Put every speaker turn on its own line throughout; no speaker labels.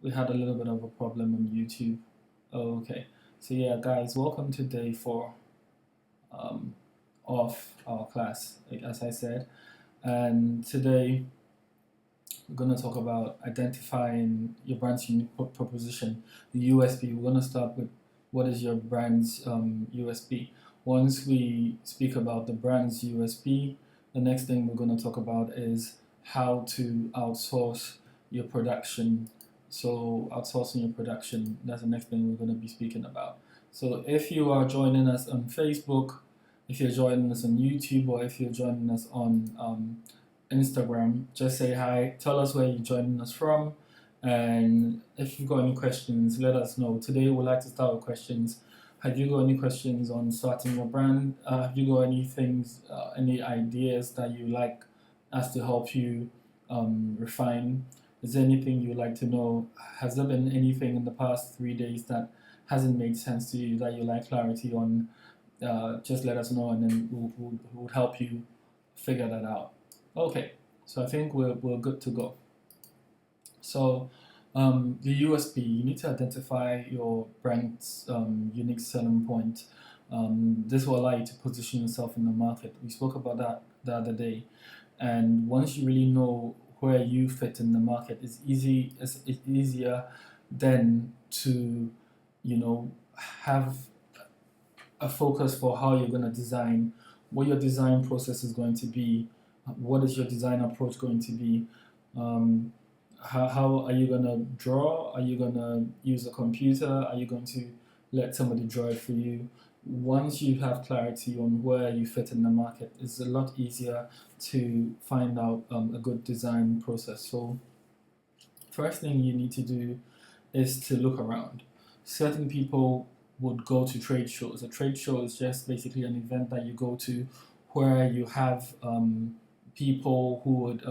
We had a little bit of a problem on YouTube. Oh, okay. So yeah, guys, welcome to day 4 um, of our class, like as I said. And today we're going to talk about identifying your brand's unique proposition, the USP. We're going to start with what is your brand's USP. Once we speak about the brand's USP, the next thing we're going to talk about is how to outsource your production. So, outsourcing your production, that's the next thing we're going to be speaking about. So, if you are joining us on Facebook, if you're joining us on YouTube, or if you're joining us on Instagram, just say hi, tell us where you're joining us from, and if you've got any questions, let us know. Today, we'd like to start with questions. Have you got any questions on starting your brand? Have you got any things, any ideas that you like us to help you refine? Is there anything you'd like to know? Has there been anything in the past 3 days that hasn't made sense to you that you like clarity on? Just let us know, and then we'll help you figure that out. Okay, so I think we're good to go. So, the USP, you need to identify your brand's unique selling point. This will allow you to position yourself in the market. We spoke about that the other day. And once you really know where you fit in the market, it's easier then to, have a focus for how you're going to design, what your design process is going to be, what is your design approach going to be, um, how are you going to draw, are you going to use a computer, are you going to let somebody draw it for you. Once you have clarity on where you fit in the market, it's a lot easier to find out a good design process. So first thing you need to do is to look around. Certain people would go to trade shows. A trade show is just basically an event that you go to where you have people who would,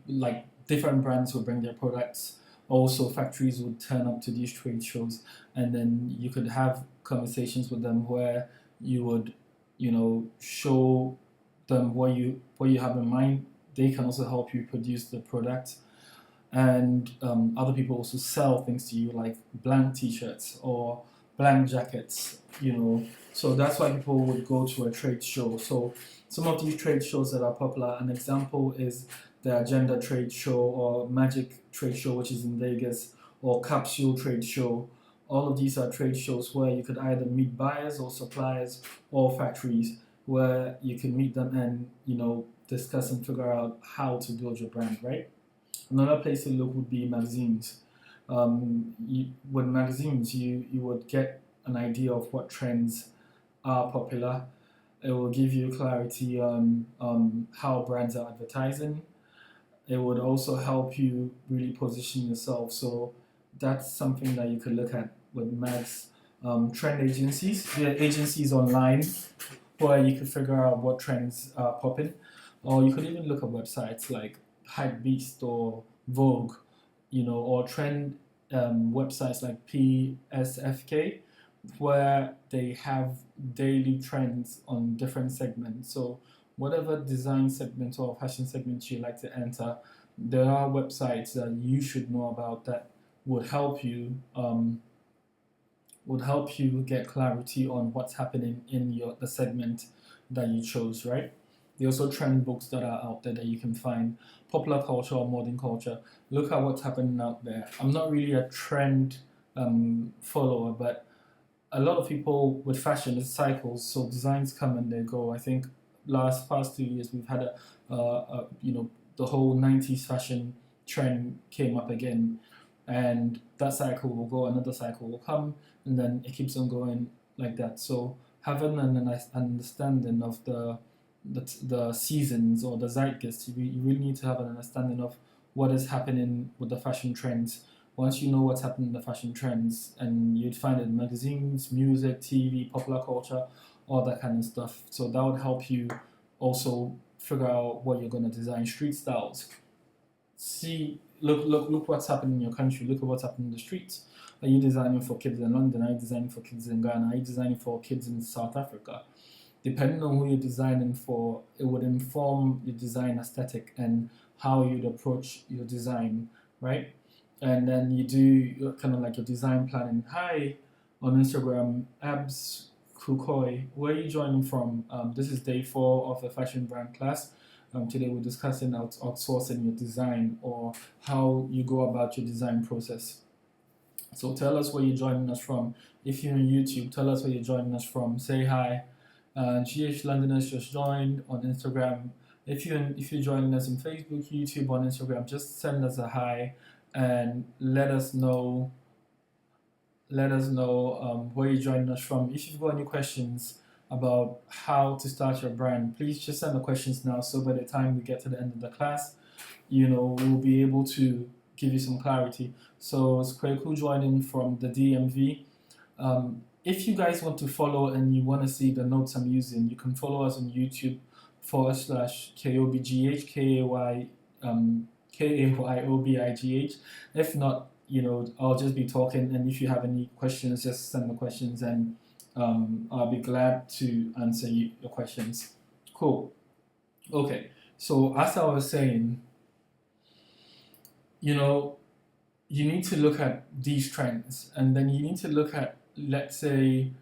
like different brands will bring their products. Also, factories would turn up to these trade shows, and then you could have conversations with them where you would, show them what you have in mind. They can also help you produce the product, and other people also sell things to you like blank t-shirts or blank jackets, so that's why people would go to a trade show. So some of these trade shows that are popular, an example is the Agenda trade show or Magic trade show, which is in Vegas, or Capsule trade show. All of these are trade shows where you could either meet buyers or suppliers or factories, where you can meet them and discuss and figure out how to build your brand, right? Another place to look would be magazines. With magazines, you would get an idea of what trends are popular. It will give you clarity on how brands are advertising. It would also help you really position yourself. So that's something that you could look at with mags. Trend agencies, there are agencies online where you could figure out what trends are popping, or you could even look at websites like Hypebeast or Vogue, or trend websites like PSFK, where they have daily trends on different segments. So whatever design segment or fashion segment you like to enter, there are websites that you should know about that would help you get clarity on what's happening in the segment that you chose, right? There are also trend books that are out there that you can find. Popular culture or modern culture. Look at what's happening out there. I'm not really a trend follower, but a lot of people with fashion, it cycles, so designs come and they go. I think past 2 years we've had the whole 90s fashion trend came up again, and that cycle will go, another cycle will come, and then it keeps on going like that. So having an understanding of the seasons or the zeitgeist, you really need to have an understanding of what is happening with the fashion trends. Once you know what's happening in the fashion trends, and you'd find it in magazines, music, TV, popular culture, all that kind of stuff. So that would help you also figure out what you're going to design. Street styles. Look what's happening in your country. Look at what's happening in the streets. Are you designing for kids in London? Are you designing for kids in Ghana? Are you designing for kids in South Africa? Depending on who you're designing for, it would inform your design aesthetic and how you'd approach your design. right? And then you do kind of like your design planning. Hi, on Instagram, Abs Kukoi, where are you joining from? This is day 4 of the fashion brand class. Today we're discussing outsourcing your design or how you go about your design process. So tell us where you're joining us from. If you're on YouTube, tell us where you're joining us from. Say hi. GH Londoners just joined on Instagram. If you're joining us on Facebook, YouTube, on Instagram, just send us a hi and let us know where you're joining us from. If you've got any questions about how to start your brand, please just send the questions now. So by the time we get to the end of the class, we'll be able to give you some clarity. So it's Kweku joining from the DMV. If you guys want to follow and you want to see the notes I'm using, you can follow us on YouTube /KOBGH, KAYOBIGH. If not, I'll just be talking, and if you have any questions, just send the questions, and I'll be glad to answer your questions. Cool. Okay, so as I was saying, you need to look at these trends, and then you need to look at, let's say,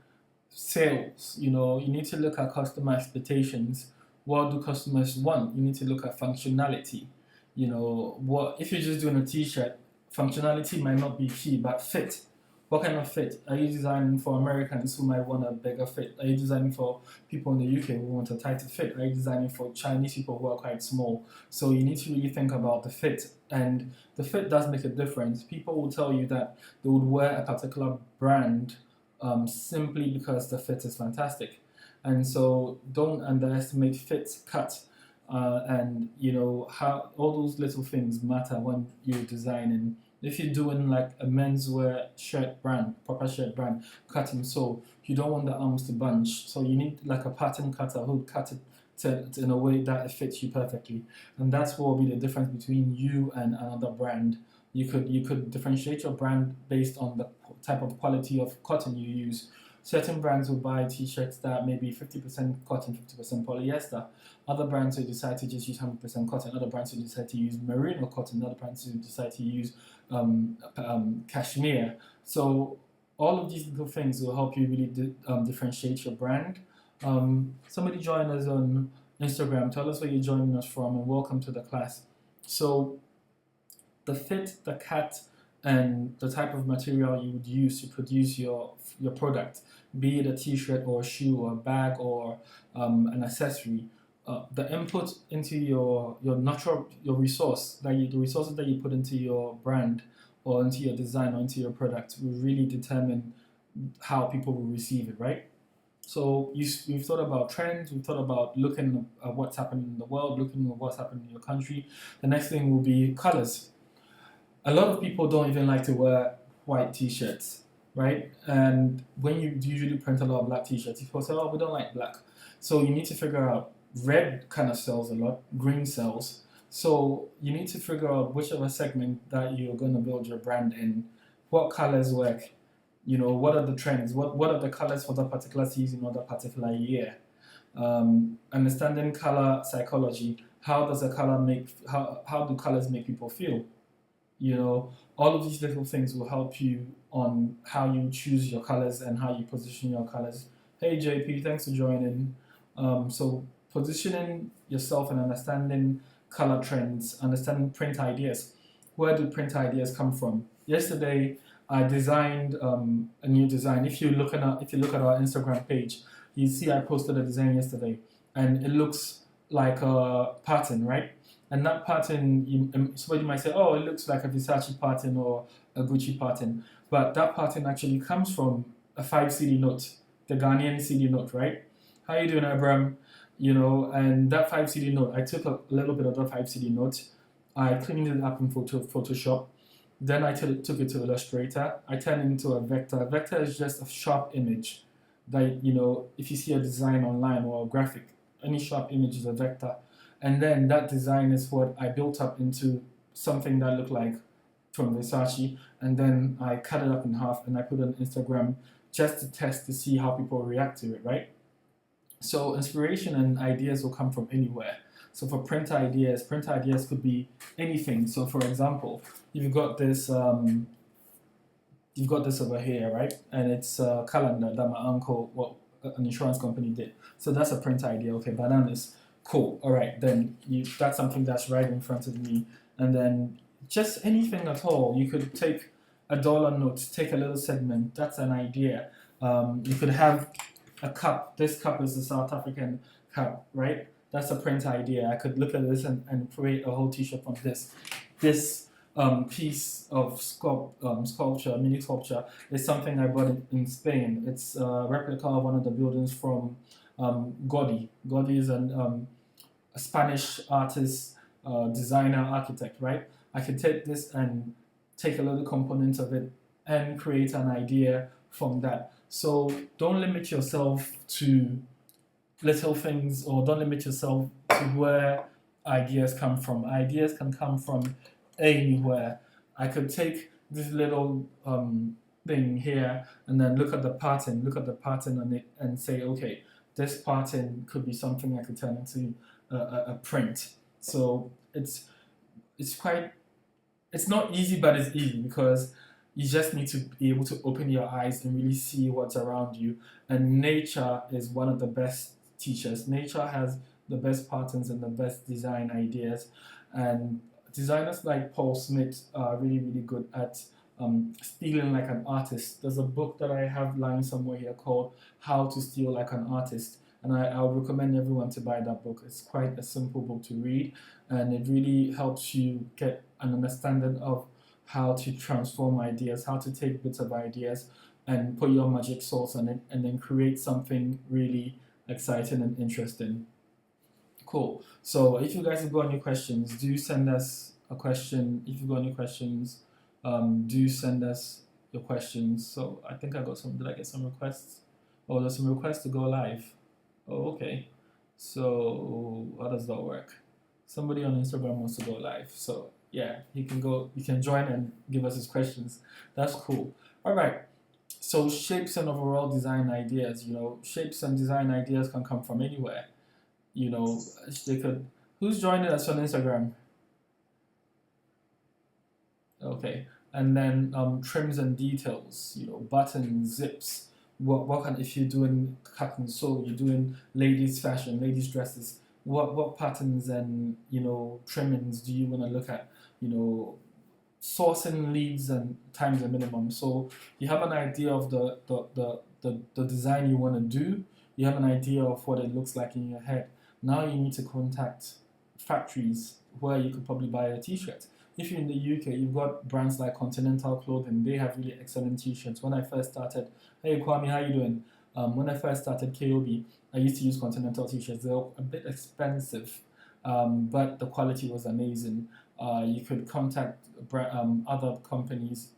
sales. You need to look at customer expectations. What do customers want? You need to look at functionality. What if you're just doing a t-shirt, functionality might not be key, but fit. What kind of fit? Are you designing for Americans who might want a bigger fit? Are you designing for people in the UK who want a tighter fit? Are you designing for Chinese people who are quite small? So you need to really think about the fit, and the fit does make a difference. People will tell you that they would wear a particular brand simply because the fit is fantastic, and so don't underestimate fit cut. And how all those little things matter when you're designing. If you're doing like a menswear shirt brand, proper shirt brand, cut and sew, you don't want the arms to bunch. So you need like a pattern cutter who cut it in a way that it fits you perfectly. And that's what will be the difference between you and another brand. You could differentiate your brand based on the type of quality of cotton you use. Certain brands will buy t-shirts that may be 50% cotton, 50% polyester. Other brands will decide to just use 100% cotton. Other brands will decide to use merino cotton. Other brands will decide to use cashmere. So all of these little things will help you really differentiate your brand. Somebody join us on Instagram. Tell us where you're joining us from, and welcome to the class. So the fit, the cut, and the type of material you would use to produce your product, be it a t-shirt or a shoe or a bag or an accessory. The input into your resources that you put into your brand or into your design or into your product will really determine how people will receive it, right? So we've thought about trends, we've thought about looking at what's happening in the world, looking at what's happening in your country. The next thing will be colors. A lot of people don't even like to wear white t-shirts, right? And when you usually print a lot of black t-shirts, people say, oh, we don't like black. So you need to figure out, red kind of sells a lot, green sells. So you need to figure out whichever segment that you're going to build your brand in, what colors work, what are the trends, what are the colors for that particular season or that particular year. Understanding color psychology, how do colors make people feel? All of these little things will help you on how you choose your colors and how you position your colors. Hey JP, thanks for joining. So positioning yourself and understanding color trends, understanding print ideas. Where do print ideas come from? Yesterday, I designed a new design. If you look at our Instagram page, you see I posted a design yesterday, and it looks like a pattern, right? And that pattern, somebody might say, oh, it looks like a Versace pattern or a Gucci pattern. But that pattern actually comes from a 5 CD note, the Ghanaian CD note, right? How you doing, Abram? And that 5 CD note, I took a little bit of that 5 CD note, I cleaned it up in Photoshop, then I took it to Illustrator, I turned it into a vector. A vector is just a sharp image that, if you see a design online or a graphic, any sharp image is a vector. And then that design is what I built up into something that looked like from Versace, and then I cut it up in half and I put it on Instagram just to test to see how people react to it, right? So inspiration and ideas will come from anywhere. So for print ideas could be anything. So for example, you've got this over here, right? And it's a calendar that my uncle, an insurance company did. So that's a print idea. Okay, bananas. Cool. All right, then that's something that's right in front of me. And then just anything at all. You could take a dollar note, take a little segment. That's an idea. You could have a cup. This cup is the South African cup, right? That's a print idea. I could look at this and create a whole T-shirt from this. This piece of sculpture, mini sculpture, is something I bought in Spain. It's a replica of one of the buildings from Gaudi. Gaudi is a Spanish artist, designer, architect, right? I could take this and take a little component of it and create an idea from that. So don't limit yourself to little things, or don't limit yourself to where ideas come from. Ideas can come from anywhere. I could take this little thing here and then look at the pattern on it and say, okay, this pattern could be something I could turn into a print. So it's not easy, but it's easy because you just need to be able to open your eyes and really see what's around you. And nature is one of the best teachers. Nature has the best patterns and the best design ideas. And designers like Paul Smith are really, really good at stealing like an artist. There's a book that I have lying somewhere here called How to Steal Like an Artist. And I would recommend everyone to buy that book. It's quite a simple book to read, and it really helps you get an understanding of how to transform ideas, how to take bits of ideas and put your magic sauce on it, and then create something really exciting and interesting. Cool. So if you guys have got any questions, do send us a question. If you've got any questions, do send us your questions. So I think I got some. Did I get some requests? Oh, there's some requests to go live. Oh, okay. So how does that work? Somebody on Instagram wants to go live. So yeah, he can go. You can join and give us his questions. That's cool. All right. So shapes and overall design ideas. Shapes and design ideas can come from anywhere. They could. Who's joining us on Instagram? Okay. And then trims and details. Buttons, zips. What can, if you're doing cut and sew, you're doing ladies fashion, ladies dresses. What patterns and trimmings do you want to look at? Sourcing leads and times a minimum. So you have an idea of the design you want to do. You have an idea of what it looks like in your head. Now you need to contact factories where you could probably buy a t-shirt. If you're in the UK, you've got brands like Continental Clothing. They have really excellent t-shirts. When I first started, hey Kwame, how you doing? When I first started KOB, I used to use Continental t-shirts. They were a bit expensive, but the quality was amazing. You could contact other companies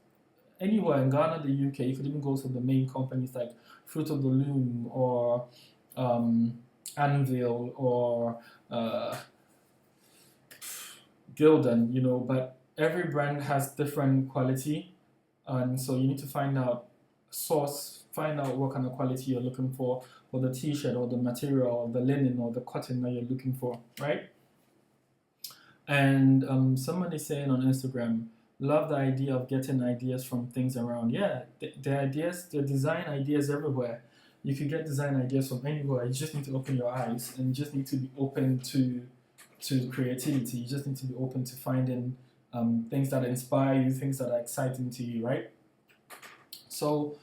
anywhere in Ghana, the UK. You could even go to the main companies like Fruit of the Loom or Anvil or Gildan, but every brand has different quality, and so you need to find out what kind of quality you're looking for the t-shirt or the material or the linen or the cotton that you're looking for, right? And someone is saying on Instagram, love the idea of getting ideas from things around. Yeah, the design ideas everywhere. You can get design ideas from anywhere. You just need to open your eyes, and you just need to be open to creativity. You just need to be open to finding things that inspire you, things that are exciting to you, right? So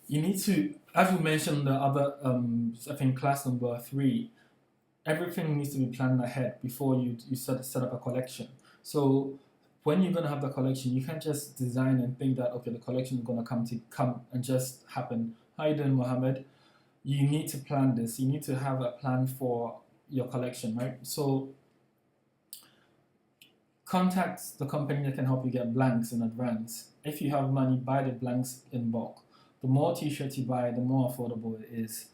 you need to, as we mentioned the other, I think class number 3, everything needs to be planned ahead before you set up a collection. So when you're going to have the collection, you can't just design and think that, okay, the collection is going to come and just happen. How you doing, Mohammed? You need to plan this. You need to have a plan for your collection, right? So contact the company that can help you get blanks in advance. If you have money, buy the blanks in bulk. The more t-shirts you buy, the more affordable it is.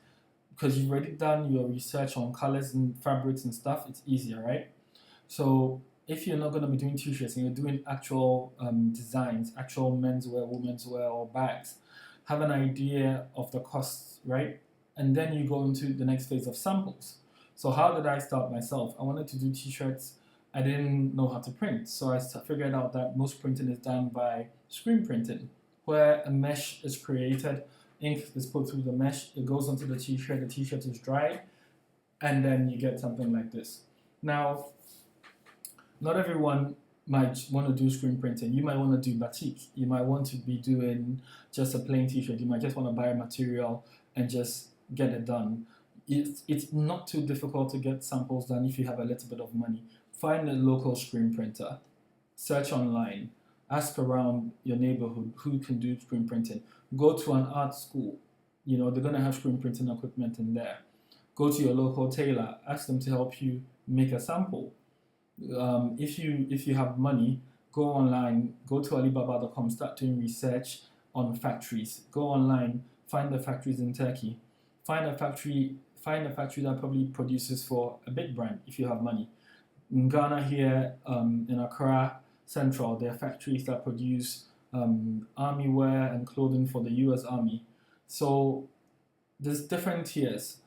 Because you've already done your research on colors and fabrics and stuff, it's easier, right? So if you're not going to be doing t-shirts and you're doing actual designs, actual menswear, women's wear, or bags, have an idea of the costs, right? And then you go into the next phase of samples. So how did I start myself? I wanted to do t-shirts. I didn't know how to print, so I figured out that most printing is done by screen printing, where a mesh is created, ink is put through the mesh, it goes onto the t-shirt is dried, and then you get something like this. Now, not everyone might want to do screen printing. You might want to do batik. You might want to be doing just a plain t-shirt. You might just want to buy a material and just get it done. It's not too difficult to get samples done if you have a little bit of money. Find a local screen printer, search online, ask around your neighborhood who can do screen printing. Go to an art school. They're going to have screen printing equipment in there. Go to your local tailor, ask them to help you make a sample. If you have money, go online, go to Alibaba.com, start doing research on factories. Go online, find the factories in Turkey. Find a factory that probably produces for a big brand if you have money. In Ghana here, in Accra Central, there are factories that produce army wear and clothing for the US Army. So there's different tiers.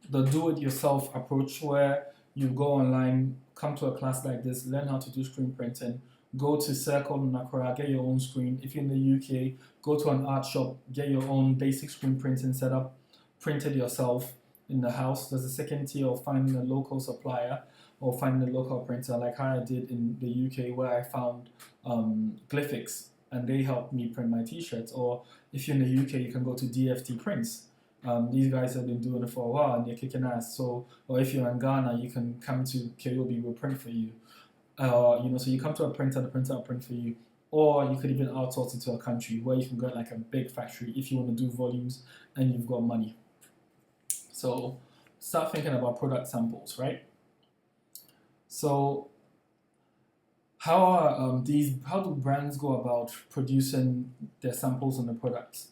The do-it-yourself approach, where you go online, come to a class like this, learn how to do screen printing, go to Circle in Accra, get your own screen. If you're in the UK, go to an art shop, get your own basic screen printing setup, print it yourself in the house. There's a second tier of finding a local supplier or finding a local printer, like how I did in the UK, where I found Glyphix, and they helped me print my t-shirts. Or if you're in the UK, you can go to DFT Prints. These guys have been doing it for a while and they're kicking ass. So, or if you're in Ghana, you can come to KOB, we'll print for you. So you come to a printer, the printer will print for you. Or you could even outsource it to a country where you can get like a big factory if you want to do volumes and you've got money. So start thinking about product samples, right? So how do brands go about producing their samples on the products?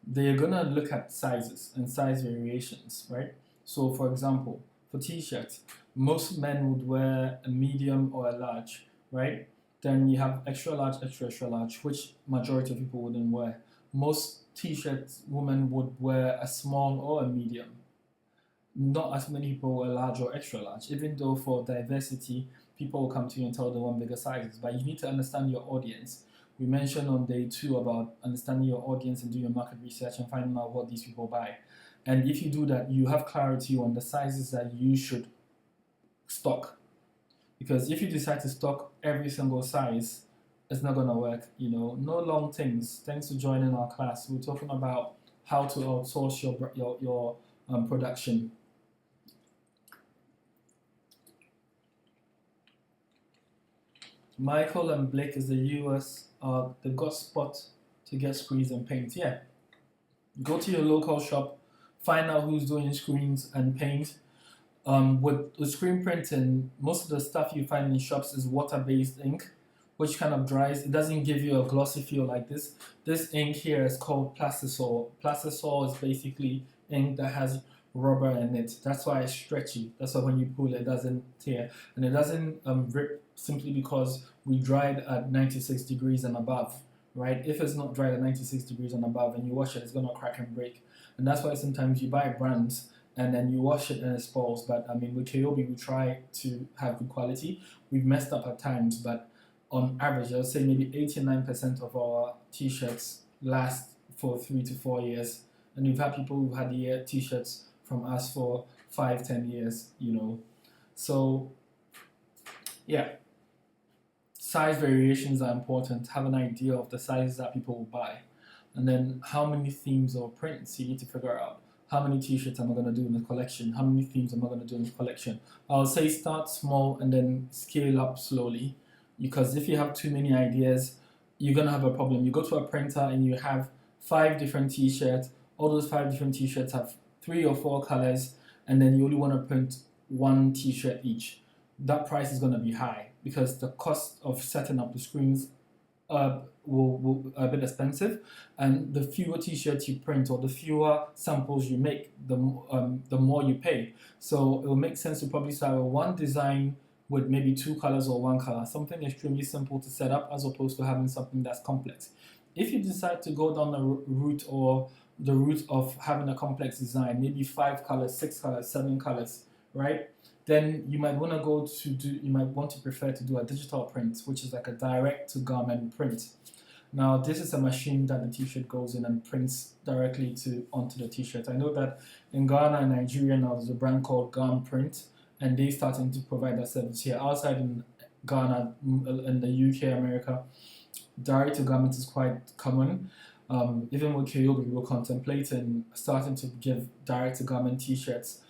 They're gonna look at sizes and size variations, right? So for example, for t-shirts, most men would wear a medium or a large, right? Then you have extra large, extra large, which majority of people wouldn't wear. Most t-shirts, women would wear a small or a medium. Not as many people wear large or extra large, even though for diversity, people will come to you and tell they want bigger sizes. But you need to understand your audience. We mentioned on day 2 about understanding your audience and doing your market research and finding out what these people buy. And if you do that, you have clarity on the sizes that you should stock. Because if you decide to stock every single size, it's not going to work. No long things. Thanks for joining our class. We're talking about how to outsource your production. Michael and Blake is the US. They got spot to get screens and paint. Yeah. Go to your local shop, find out who's doing screens and paint. With screen printing, most of the stuff you find in shops is water-based ink, which kind of dries. It doesn't give you a glossy feel like this. This ink here is called plastisol. Plastisol is basically ink that has rubber in it. That's why it's stretchy. That's why when you pull it doesn't tear. And it doesn't rip simply because we dried at 96 degrees and above, right? If it's not dried at 96 degrees and above and you wash it, it's going to crack and break. And that's why sometimes you buy brands and then you wash it and it spoils. But with KOB, we try to have good quality. We've messed up at times, but on average, I would say maybe 89% of our t-shirts last for 3 to 4 years. And we've had people who've had the t-shirts from us for 5-10 years, So, yeah. Size variations are important. Have an idea of the sizes that people will buy. And then how many themes or prints you need to figure out. How many t-shirts am I going to do in the collection? How many themes am I going to do in the collection? I'll say start small and then scale up slowly. Because if you have too many ideas, you're going to have a problem. You go to a printer and you have 5 different t-shirts. All those 5 different t-shirts have 3 or 4 colors, and then you only want to print 1 t-shirt each. That price is going to be high because the cost of setting up the screens will a bit expensive, and the fewer t-shirts you print or the fewer samples you make, the more you pay. So it will make sense to probably start with 1 design with maybe 2 colors or 1 color, something extremely simple to set up as opposed to having something that's complex. If you decide to go down the route of having a complex design, maybe 5 colors, 6 colors, 7 colors, right? Then you might want to go to do, you might want to prefer to do a digital print, which is like a direct to garment print. Now, this is a machine that the t-shirt goes in and prints directly to onto the t-shirt. I know that in Ghana and Nigeria now there's a brand called Ghana Print, and they starting to provide that service here. Outside in Ghana, in the UK, America, direct to garment is quite common. Even with Kyobi, we're contemplating starting to give direct to garment t-shirts,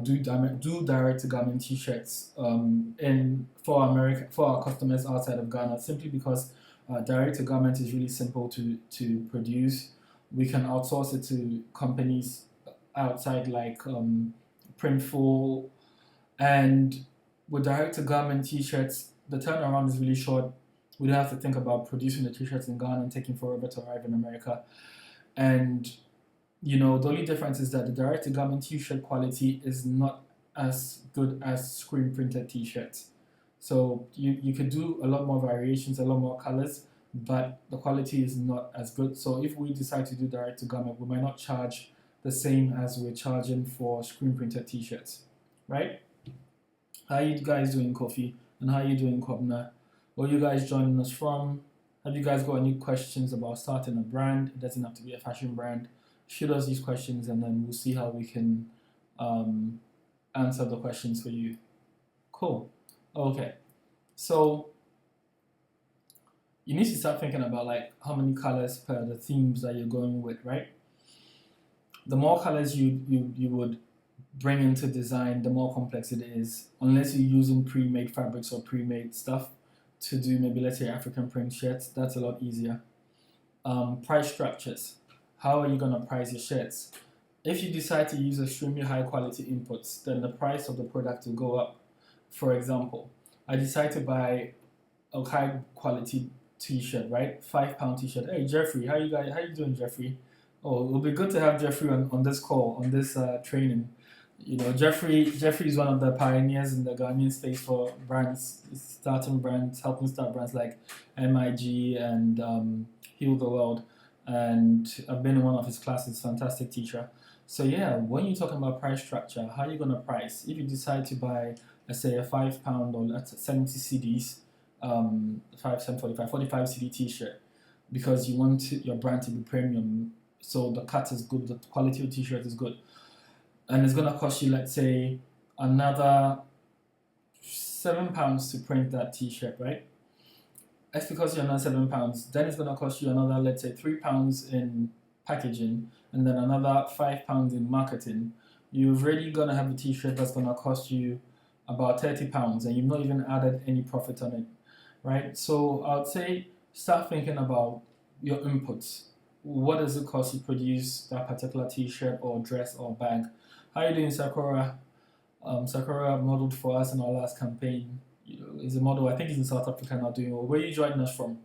do direct to garment t-shirts in for America, for our customers outside of Ghana, simply because direct to garment is really simple to produce. We can outsource it to companies outside like Printful, and with direct to garment t-shirts, the turnaround is really short. We don't have to think about producing the t-shirts in Ghana and taking forever to arrive in America. And the only difference is that the direct to garment t-shirt quality is not as good as screen printed t-shirts. So you could do a lot more variations, a lot more colors, but the quality is not as good. So if we decide to do direct to garment, we might not charge the same as we're charging for screen printed t-shirts, right? How are you guys doing, Kofi? And how are you doing, Kobna? Where are you guys joining us from? Have you guys got any questions about starting a brand? It doesn't have to be a fashion brand. Shoot us these questions and then we'll see how we can answer the questions for you. Cool. Okay. So you need to start thinking about like how many colors per the themes that you're going with, right? The more colors you would bring into design, the more complex it is. Unless you're using pre-made fabrics or pre-made stuff to do maybe, let's say, African print shirts, that's a lot easier. Price structures. How are you going to price your shirts? If you decide to use extremely high quality inputs, then the price of the product will go up. For example, I decide to buy a high quality t-shirt, right? £5 t-shirt. Hey Jeffrey, how you doing, Jeffrey? Oh, it would be good to have Jeffrey on this call, on this training. Jeffrey is one of the pioneers in the Ghanaian space for brands, starting brands, helping start brands like MIG and Heal the World. And I've been in one of his classes, fantastic teacher. So yeah, when you're talking about price structure, how are you gonna price? If you decide to buy, let's say, a £5 or let's 70 CDs, 45 CD t-shirt, because you want your brand to be premium, so the cut is good, the quality of the t-shirt is good, and it's gonna cost you, let's say, another £7 to print that t-shirt, right? If it costs you another £7, then it's gonna cost you another, let's say, £3 in packaging, and then another £5 in marketing. You're already gonna have a t-shirt that's gonna cost you about £30, and you've not even added any profit on it, right? So I would say start thinking about your inputs. What does it cost to produce that particular t-shirt or dress or bag? How are you doing, Sakura? Sakura modeled for us in our last campaign. He's a model. I think he's in South Africa now doing well. Where are you joining us from?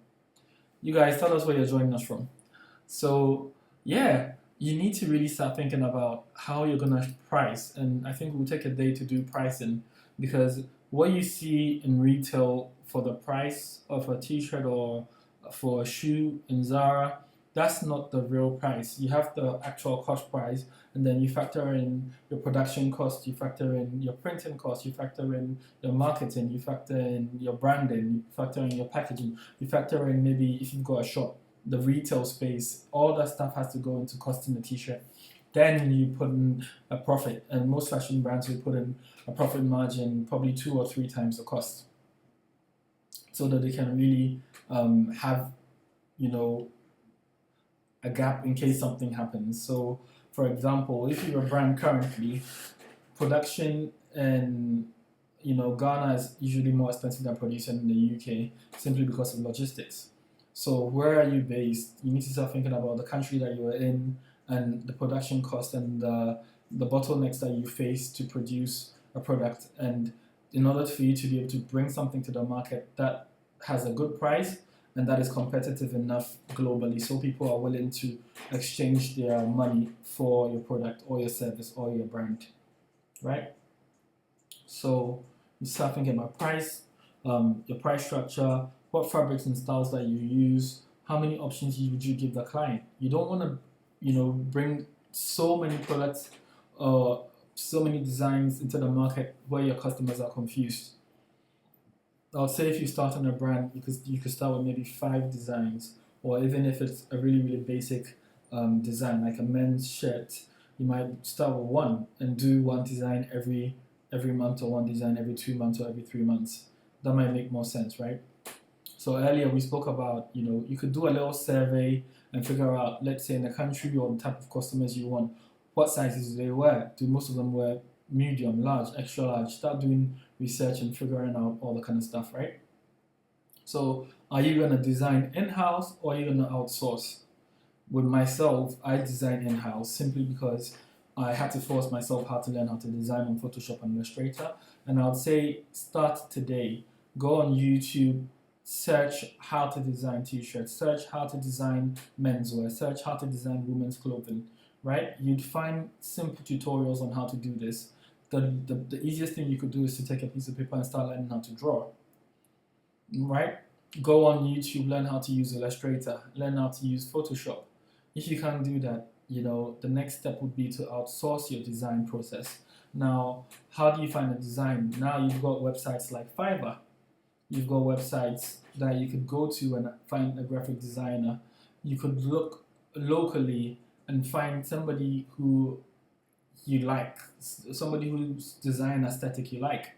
You guys, tell us where you're joining us from. So yeah, you need to really start thinking about how you're gonna price, and I think we'll take a day to do pricing, because what you see in retail for the price of a t-shirt or for a shoe in Zara, that's not the real price. You have the actual cost price, and then you factor in your production cost, you factor in your printing cost, you factor in your marketing, you factor in your branding, you factor in your packaging, you factor in maybe if you've got a shop, the retail space, all that stuff has to go into costing the t-shirt. Then you put in a profit, and most fashion brands will put in a profit margin probably 2 or 3 times the cost, so that they can really have a gap in case something happens. So for example, if you're a brand currently, production in Ghana is usually more expensive than producing in the UK, simply because of logistics. So where are you based? You need to start thinking about the country that you are in and the production cost and the bottlenecks that you face to produce a product. And in order for you to be able to bring something to the market that has a good price and that is competitive enough globally, so people are willing to exchange their money for your product or your service or your brand, right? So you start thinking about price, your price structure, what fabrics and styles that you use, how many options would you give the client. You don't want to, bring so many products so many designs into the market where your customers are confused. I'll say if you start on a brand, you could start with maybe 5 designs, or even if it's a really basic design like a men's shirt, you might start with one and do one design every month, or one design every 2 months, or every 3 months. That might make more sense, right? So earlier we spoke about, you could do a little survey and figure out, let's say in the country or the type of customers you want, what sizes do they wear? Do most of them wear medium, large, extra large? Start doing research and figuring out all the kind of stuff, right? So are you gonna design in-house or are you gonna outsource? With myself, I design in-house simply because I had to force myself how to learn how to design on Photoshop and Illustrator. And I would say start today. Go on YouTube, search how to design t-shirts, search how to design menswear, search how to design women's clothing, right? You'd find simple tutorials on how to do this. The easiest thing you could do is to take a piece of paper and start learning how to draw, right? Go on YouTube, learn how to use Illustrator, learn how to use Photoshop. If you can't do that, the next step would be to outsource your design process. Now, how do you find a design? Now you've got websites like Fiverr. You've got websites that you could go to and find a graphic designer. You could look locally and find somebody who you like, somebody whose design aesthetic you like,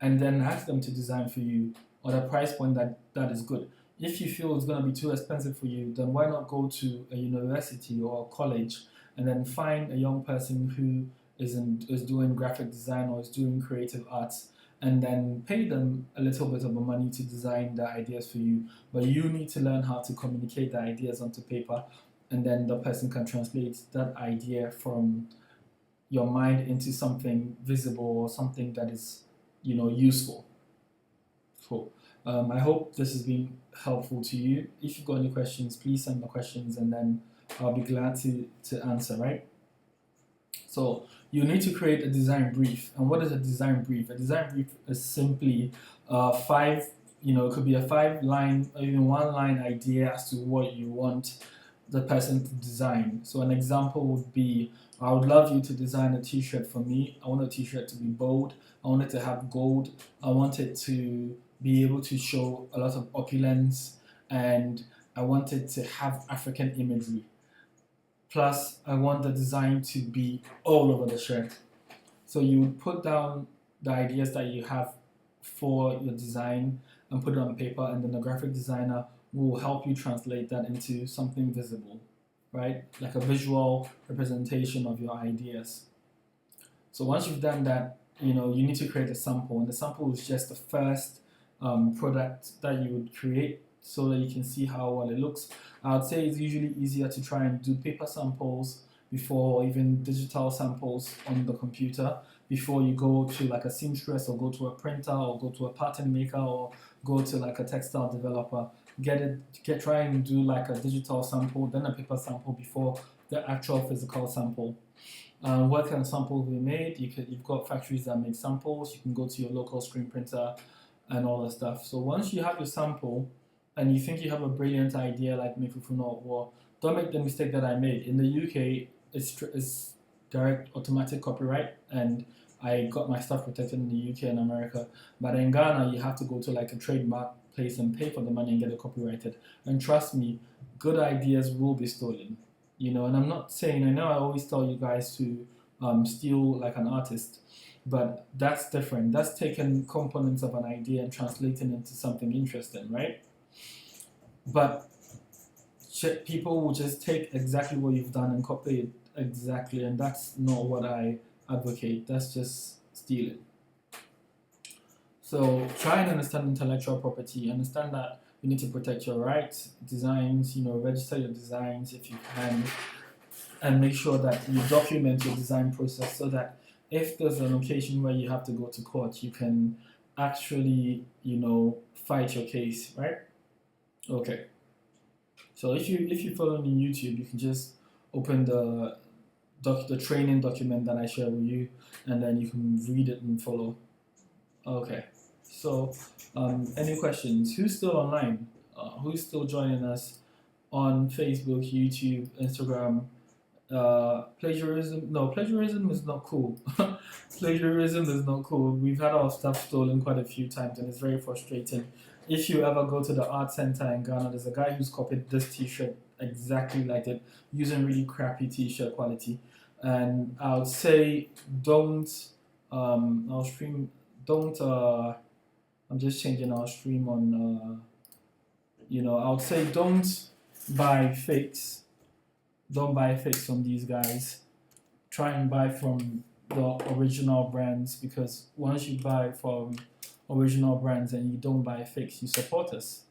and then ask them to design for you at a price point that is good. If you feel it's going to be too expensive for you, then why not go to a university or a college and then find a young person who is doing graphic design or is doing creative arts, and then pay them a little bit of money to design the ideas for you. But you need to learn how to communicate the ideas onto paper, and then the person can translate that idea from your mind into something visible or something that is, useful. Cool. I hope this has been helpful to you. If you've got any questions, please send the questions and then I'll be glad to answer, right? So you need to create a design brief. And what is a design brief? A design brief is simply five, it could be a 5-line or even 1-line idea as to what you want the person to design. So an example would be, I would love you to design a t-shirt for me. I want a t-shirt to be bold. I want it to have gold. I want it to be able to show a lot of opulence, and I want it to have African imagery. Plus, I want the design to be all over the shirt. So you would put down the ideas that you have for your design and put it on paper, and then the graphic designer will help you translate that into something visible, right? Like a visual representation of your ideas. So once you've done that, you need to create a sample, and the sample is just the first product that you would create so that you can see how well it looks. I would say it's usually easier to try and do paper samples before, even digital samples on the computer, before you go to like a seamstress or go to a printer or go to a pattern maker or go to like a textile developer. Try and do like a digital sample, then a paper sample before the actual physical sample. What kind of samples we made? You've got factories that make samples. You can go to your local screen printer and all that stuff. So once you have your sample and you think you have a brilliant idea like Mifufuno, or don't make the mistake that I made. In the UK, it's direct automatic copyright, and I got my stuff protected in the UK and America. But in Ghana, you have to go to like a trademark place and pay for the money and get it copyrighted. And trust me, good ideas will be stolen. And I'm not saying, I know I always tell you guys to steal like an artist, but that's different. That's taking components of an idea and translating it into something interesting, right? But people will just take exactly what you've done and copy it exactly, and that's not what I advocate. That's just stealing. So try and understand intellectual property. Understand that you need to protect your rights, designs, register your designs if you can, and make sure that you document your design process so that if there's an occasion where you have to go to court, you can actually, fight your case, right? Okay. So if you follow me on YouTube, you can just open the training document that I share with you, and then you can read it and follow. Okay. So, any questions? Who's still online? Who's still joining us on Facebook, YouTube, Instagram? Plagiarism. No, plagiarism is not cool. Plagiarism is not cool. We've had our stuff stolen quite a few times, and it's very frustrating. If you ever go to the art center in Ghana, there's a guy who's copied this T-shirt exactly like it, using really crappy T-shirt quality. And I would say don't. Our stream. Don't. I'm just changing our stream on. I would say don't buy fakes. Don't buy fakes from these guys. Try and buy from the original brands, because once you buy from original brands and you don't buy fakes, you support us.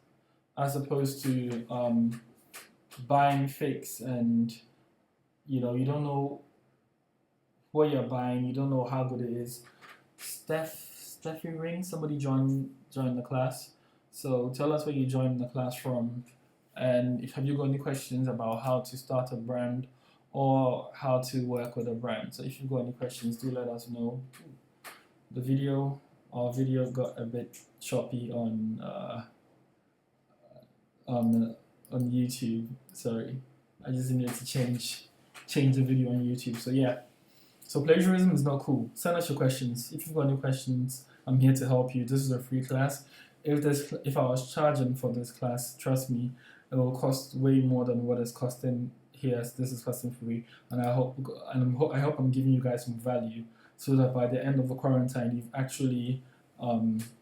As opposed to buying fakes and you don't know what you're buying, you don't know how good it is. Steffi Ring, somebody join the class. So tell us where you joined the class from, and if have you got any questions about how to start a brand or how to work with a brand. So if you've got any questions, do let us know. Our video got a bit choppy on YouTube. Sorry, I just needed to change the video on YouTube. So yeah, so plagiarism is not cool. Send us your questions. If you've got any questions, I'm here to help you. This is a free class. If I was charging for this class, trust me, it will cost way more than what it's costing here. This is costing free, and I hope I'm giving you guys some value, so that by the end of the quarantine, you've actually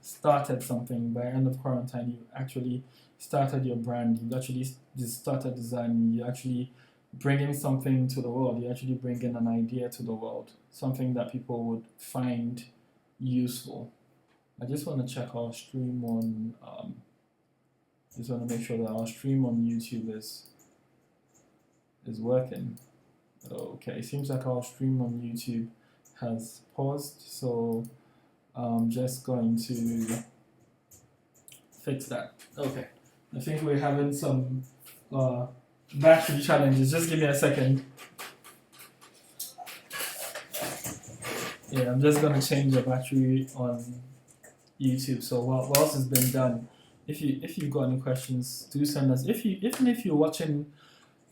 started something. By the end of quarantine, you've actually started your brand. You've actually started designing. You're actually bringing something to the world. You're actually bringing an idea to the world, something that people would find useful. I just want to check our stream on. Just want to make sure that our stream on YouTube is working. Okay, it seems like our stream on YouTube has paused, so I'm just going to fix that. Okay, I think we're having some battery challenges. Just give me a second. Yeah, I'm just gonna change the battery on YouTube. So whilst it's been done, if you've got any questions, do send us. Even if you're watching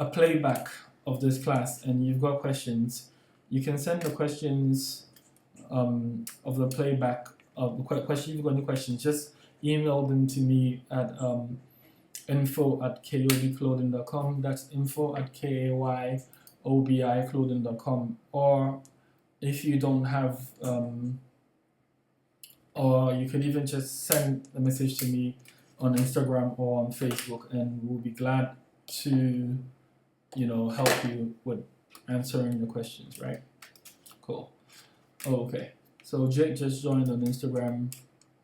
a playback of this class and you've got questions, you can send the questions of the playback of the question. If you've got any questions, just email them to me at info@kobclothing.com. That's info@kaybiclothing.com. Or if you don't have, or you could even just send a message to me on Instagram or on Facebook, and we'll be glad to, help you with answering the questions, right? Cool. Okay. So Jake just joined on Instagram.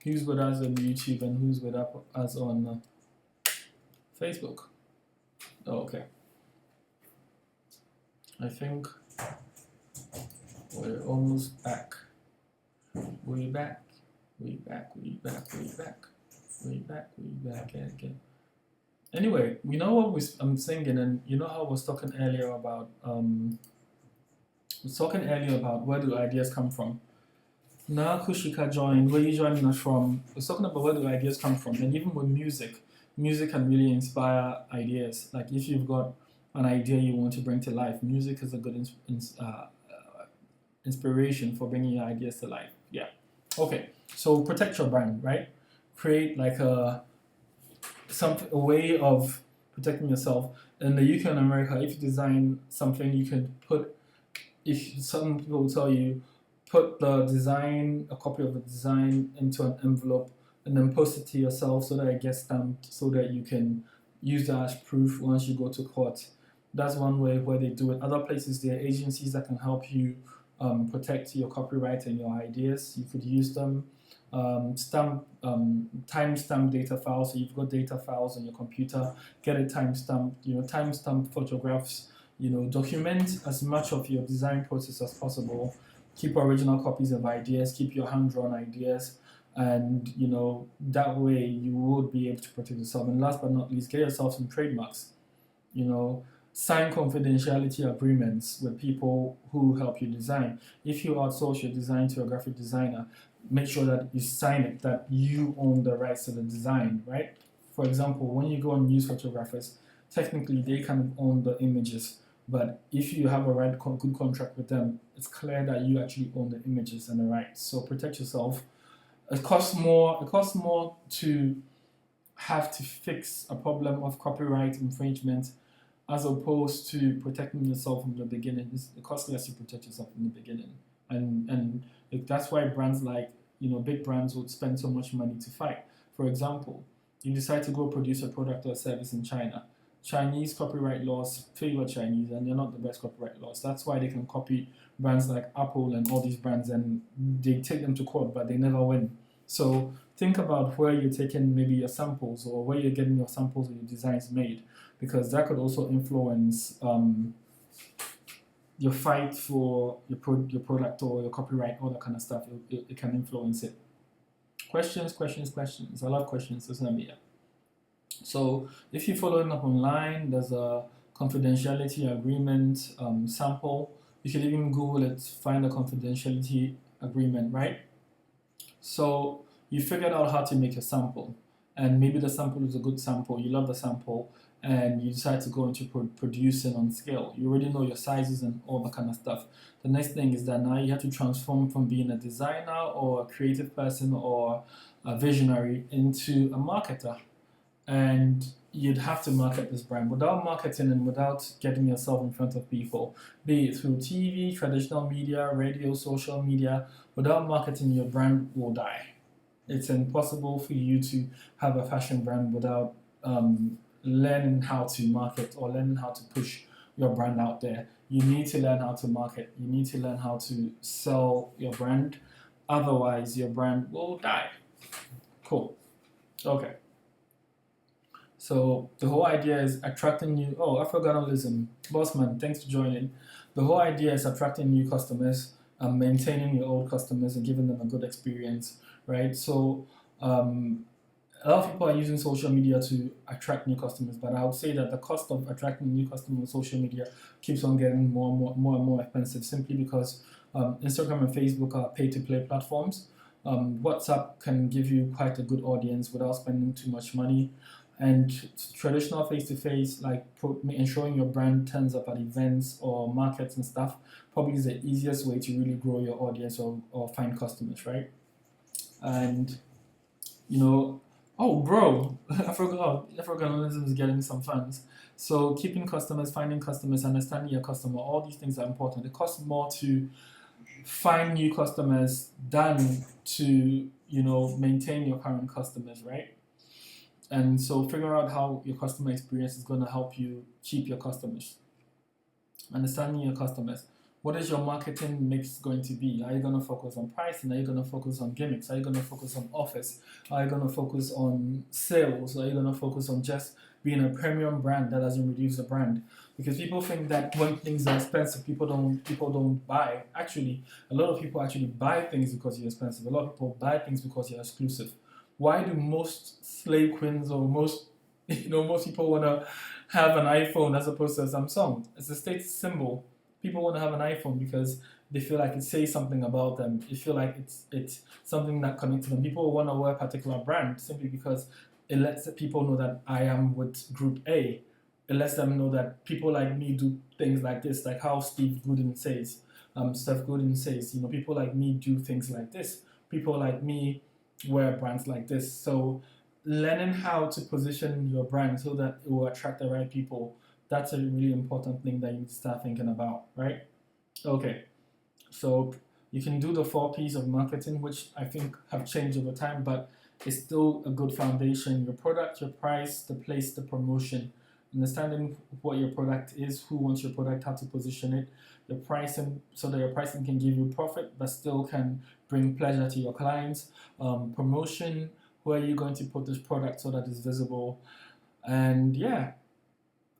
Who's with us on YouTube and who's with us on Facebook? Okay. I think we're almost back. We're back again. Anyway, we know what I'm singing, and you know how I was talking earlier about where do ideas come from. Now Kushika joined. Where are you joining us from? We're talking about where do ideas come from, and even with music can really inspire ideas. Like if you've got an idea you want to bring to life, music is a good inspiration for bringing your ideas to life. Yeah. Okay. So protect your brand, right? Create like a way of protecting yourself. In the UK and America, if you design something, you can if some people will tell you, put a copy of the design into an envelope and then post it to yourself so that it gets stamped, so that you can use that as proof once you go to court. That's one way where they do it. Other places, there are agencies that can help you protect your copyright and your ideas. You could use them. Timestamp data files. So you've got data files on your computer, get it timestamped. Timestamp photographs. Document as much of your design process as possible. Keep original copies of ideas. Keep your hand-drawn ideas, and that way you would be able to protect yourself. And last but not least, get yourself some trademarks. Sign confidentiality agreements with people who help you design. If you outsource your design to a graphic designer, make sure that you sign it that you own the rights to the design, right? For example, when you go and use photographers, technically they kind of own the images, But if you have a good contract with them, it's clear that you actually own the images and the rights. So protect yourself. It costs more. It costs more to have to fix a problem of copyright infringement as opposed to protecting yourself from the beginning. It costs less to protect yourself from the beginning, and that's why brands like big brands would spend so much money to fight. For example, you decide to go produce a product or a service in China. Chinese copyright laws favor Chinese, and they're not the best copyright laws. That's why they can copy brands like Apple and all these brands, and they take them to court, but they never win. So think about where you're taking maybe your samples or where you're getting your samples or your designs made, because that could also influence your fight for your product or your copyright, all that kind of stuff. It can influence it. Questions, questions, questions. I love questions. Social media. So if you're following up online, there's a confidentiality agreement sample. You can even Google it, find a confidentiality agreement, right? So you figured out how to make a sample, and maybe the sample is a good sample. You love the sample, and you decide to go into producing on scale. You already know your sizes and all that kind of stuff. The next thing is that now you have to transform from being a designer or a creative person or a visionary into a marketer, and you'd have to market this brand. Without marketing and without getting yourself in front of people, be it through TV, traditional media, radio, social media, without marketing, your brand will die. It's impossible for you to have a fashion brand without learning how to market or learning how to push your brand out there. You need to learn how to market. You need to learn how to sell your brand. Otherwise, your brand will die. Cool. Okay. So the whole idea is attracting new. Oh, Afroganalism, Bossman, thanks for joining. The whole idea is attracting new customers, maintaining your old customers, and giving them a good experience, right? So a lot of people are using social media to attract new customers, but I would say that the cost of attracting new customers on social media keeps on getting more and more expensive, simply because Instagram and Facebook are pay-to-play platforms. WhatsApp can give you quite a good audience without spending too much money. And traditional face-to-face, like ensuring your brand turns up at events or markets and stuff, probably is the easiest way to really grow your audience or find customers, right? And oh bro, I forgot. Afroganalism is getting some funds. So keeping customers, finding customers, understanding your customer, all these things are important. It costs more to find new customers than to maintain your current customers, right? And so figure out how your customer experience is going to help you keep your customers. Understanding your customers. What is your marketing mix going to be? Are you going to focus on pricing? Are you going to focus on gimmicks? Are you going to focus on offers? Are you going to focus on sales? Are you going to focus on just being a premium brand that doesn't reduce the brand? Because people think that when things are expensive, people don't buy. Actually, a lot of people actually buy things because you're expensive. A lot of people buy things because you're exclusive. Why do most slave queens or most people want to have an iPhone as opposed to a Samsung? It's a status symbol. People want to have an iPhone because they feel like it says something about them. They feel like it's something that connects to them. People want to wear a particular brand simply because it lets people know that I am with Group A. It lets them know that people like me do things like this, like how Steph Gooden says. People like me do things like this. People like me wear brands like this. So learning how to position your brand so that it will attract the right people, that's a really important thing that you need to start thinking about, right? Okay, so you can do the 4 P's of marketing, which I think have changed over time, but it's still a good foundation. Your product, your price, the place, the promotion, understanding what your product is, who wants your product, how to position it, your pricing, so that your pricing can give you profit but still can bring pleasure to your clients. Promotion, where are you going to put this product so that it's visible? And yeah,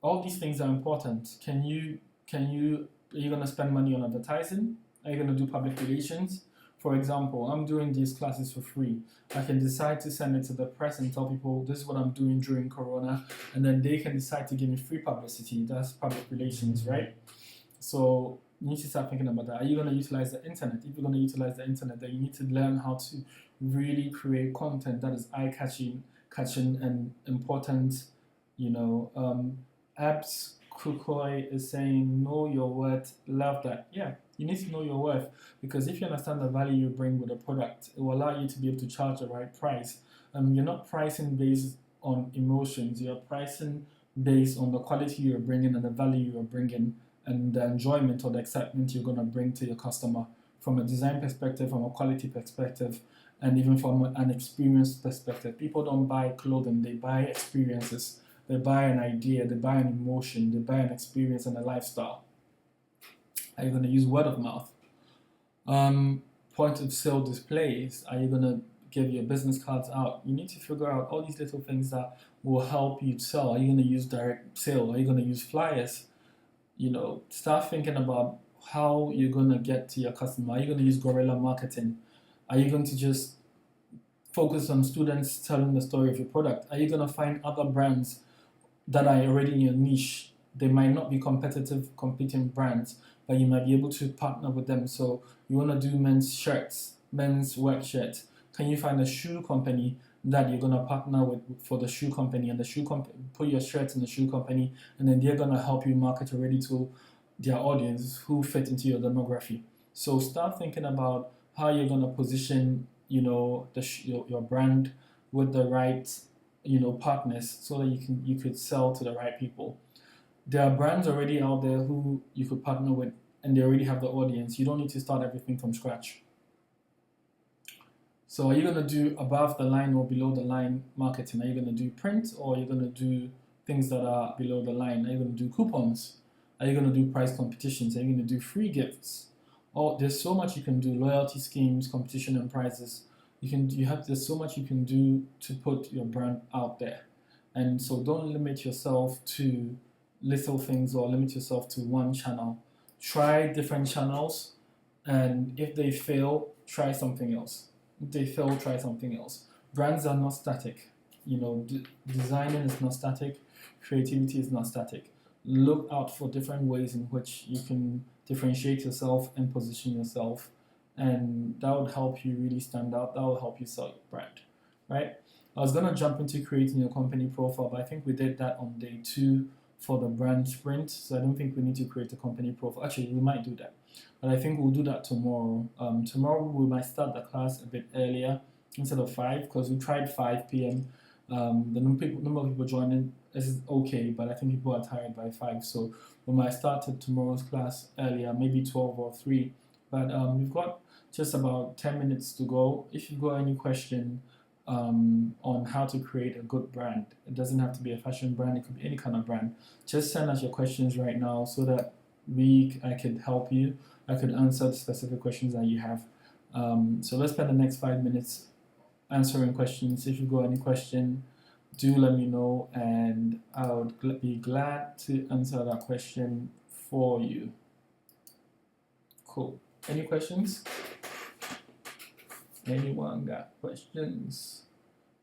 all these things are important. Are you going to spend money on advertising? Are you going to do public relations? For example, I'm doing these classes for free. I can decide to send it to the press and tell people this is what I'm doing during Corona, and then they can decide to give me free publicity. That's public relations, right? So you need to start thinking about that. Are you going to utilize the internet? If you're going to utilize the internet, then you need to learn how to really create content that is eye-catching and important. Apps Kukoi is saying, know your worth. Love that. Yeah, you need to know your worth, because if you understand the value you bring with a product, it will allow you to be able to charge the right price. You're not pricing based on emotions. You're pricing based on the quality you're bringing and the value you're bringing and the enjoyment or the excitement you're going to bring to your customer from a design perspective, from a quality perspective, and even from an experience perspective. People don't buy clothing, they buy experiences. They buy an idea, they buy an emotion, they buy an experience and a lifestyle. Are you going to use word of mouth? Point of sale displays. Are you going to give your business cards out? You need to figure out all these little things that will help you sell. Are you going to use direct sale? Are you going to use flyers? Start thinking about how you're going to get to your customer. Are you going to use guerrilla marketing? Are you going to just focus on students telling the story of your product? Are you going to find other brands that are already in your niche? They might not be competitive, competing brands, but you might be able to partner with them. So you want to do men's shirts, men's work shirts. Can you find a shoe company that you're going to partner with for the shoe company, and the shoe company put your shirts in the shoe company, and then they're going to help you market already to their audience who fit into your demography. So start thinking about how you're going to position, your brand with the right, partners, so that you could sell to the right people. There are brands already out there who you could partner with, and they already have the audience. You don't need to start everything from scratch. So are you going to do above the line or below the line marketing? Are you going to do print, or are you going to do things that are below the line? Are you going to do coupons? Are you going to do price competitions? Are you going to do free gifts? There's so much you can do. Loyalty schemes, competition and prizes. There's so much you can do to put your brand out there. And so don't limit yourself to little things or limit yourself to one channel. Try different channels, and if they fail, try something else. If they fail, try something else. Brands are not static. Designing is not static. Creativity is not static. Look out for different ways in which you can differentiate yourself and position yourself, and that would help you really stand out. That will help you sell your brand, right? I was gonna jump into creating your company profile, but I think we did that on day 2 for the brand sprint, so I don't think we need to create a company profile. Actually, we might do that, but I think we'll do that tomorrow. Tomorrow we might start the class a bit earlier instead of 5, because we tried 5 p.m. The number of people joining is okay, but I think people are tired by 5, so we might start tomorrow's class earlier, maybe 12 or 3. But we've got just about 10 minutes to go. If you've got any question on how to create a good brand, it doesn't have to be a fashion brand, it could be any kind of brand. Just send us your questions right now so that I could help you. I could answer the specific questions that you have. So let's spend the next 5 minutes answering questions. If you've got any question, do let me know, and I would be glad to answer that question for you. Cool. Any questions? Anyone got questions?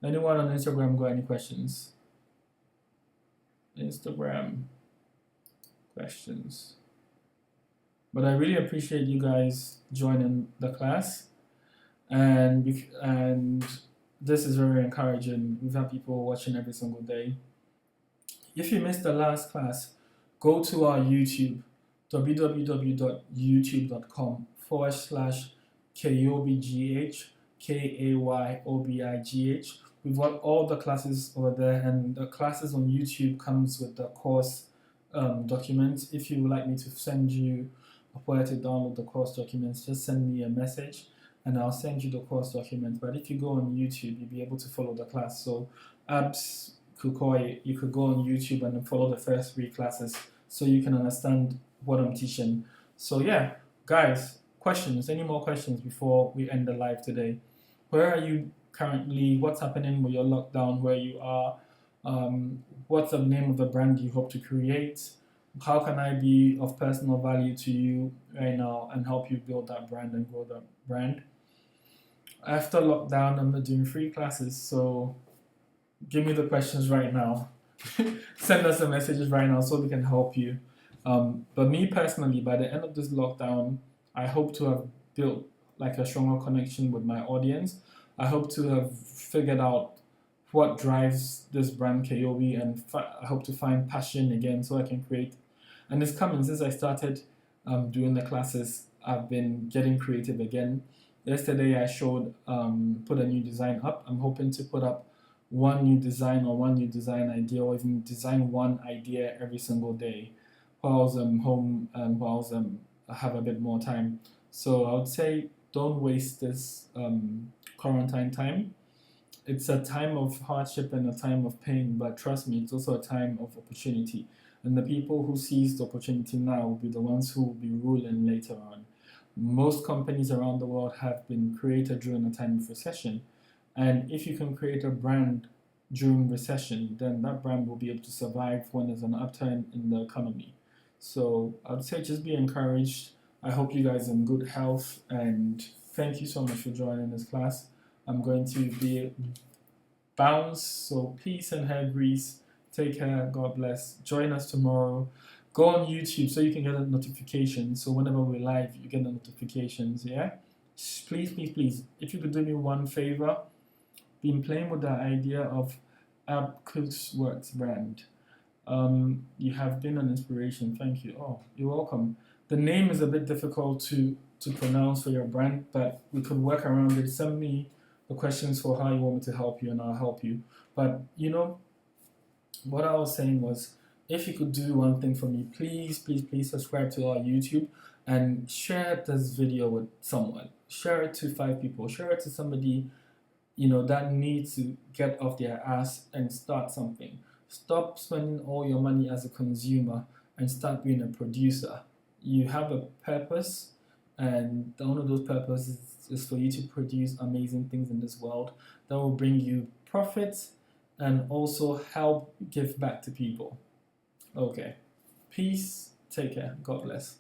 Anyone on Instagram got any questions? Instagram questions. But I really appreciate you guys joining the class, and this is very encouraging. We've had people watching every single day. If you missed the last class, go to our YouTube, www.youtube.com/KayobigH, KAYOBIGH. We've got all the classes over there, and the classes on YouTube comes with the course documents. If you would like me to send you where to download the course documents, just send me a message and I'll send you the course documents. But if you go on YouTube, you'll be able to follow the class. So Abs Kukoi, you could go on YouTube and follow the first 3 classes so you can understand what I'm teaching. So yeah, guys, questions? Any more questions before we end the live today? Where are you currently? What's happening with your lockdown where you are? What's the name of the brand you hope to create? How can I be of personal value to you right now and help you build that brand and grow that brand? After lockdown, I'm doing free classes, so give me the questions right now. Send us the messages right now so we can help you. But me personally, by the end of this lockdown, I hope to have built like a stronger connection with my audience. I hope to have figured out what drives this brand Kayobi, and I hope to find passion again so I can create and it's coming. Since I started doing the classes, I've been getting creative again. Yesterday I showed put a new design up. I'm hoping to put up one new design or one new design idea, or even design one idea every single day whilst I'm home and whilst I have a bit more time. So I would say don't waste this quarantine time. It's a time of hardship and a time of pain, but trust me, it's also a time of opportunity. And the people who seize the opportunity now will be the ones who will be ruling later on. Most companies around the world have been created during a time of recession. And if you can create a brand during recession, then that brand will be able to survive when there's an upturn in the economy. So I'd say just be encouraged. I hope you guys are in good health, and thank you so much for joining this class. I'm going to be bounce, so peace and hair grease. Take care, God bless. Join us tomorrow. Go on YouTube so you can get a notification. So whenever we're live, you get the notifications, yeah? Please, please, please, if you could do me one favor, been playing with the idea of Works brand. You have been an inspiration. Thank you. Oh, you're welcome. The name is a bit difficult to pronounce for your brand, but we could work around it. Send me the questions for how you want me to help you, and I'll help you. But what I was saying was, if you could do one thing for me, please, please, please subscribe to our YouTube and share this video with someone. Share it to 5 people. Share it to somebody that needs to get off their ass and start something. Stop spending all your money as a consumer and start being a producer. You have a purpose, and one of those purposes is for you to produce amazing things in this world that will bring you profits and also help give back to people. Okay. Peace. Take care. God bless.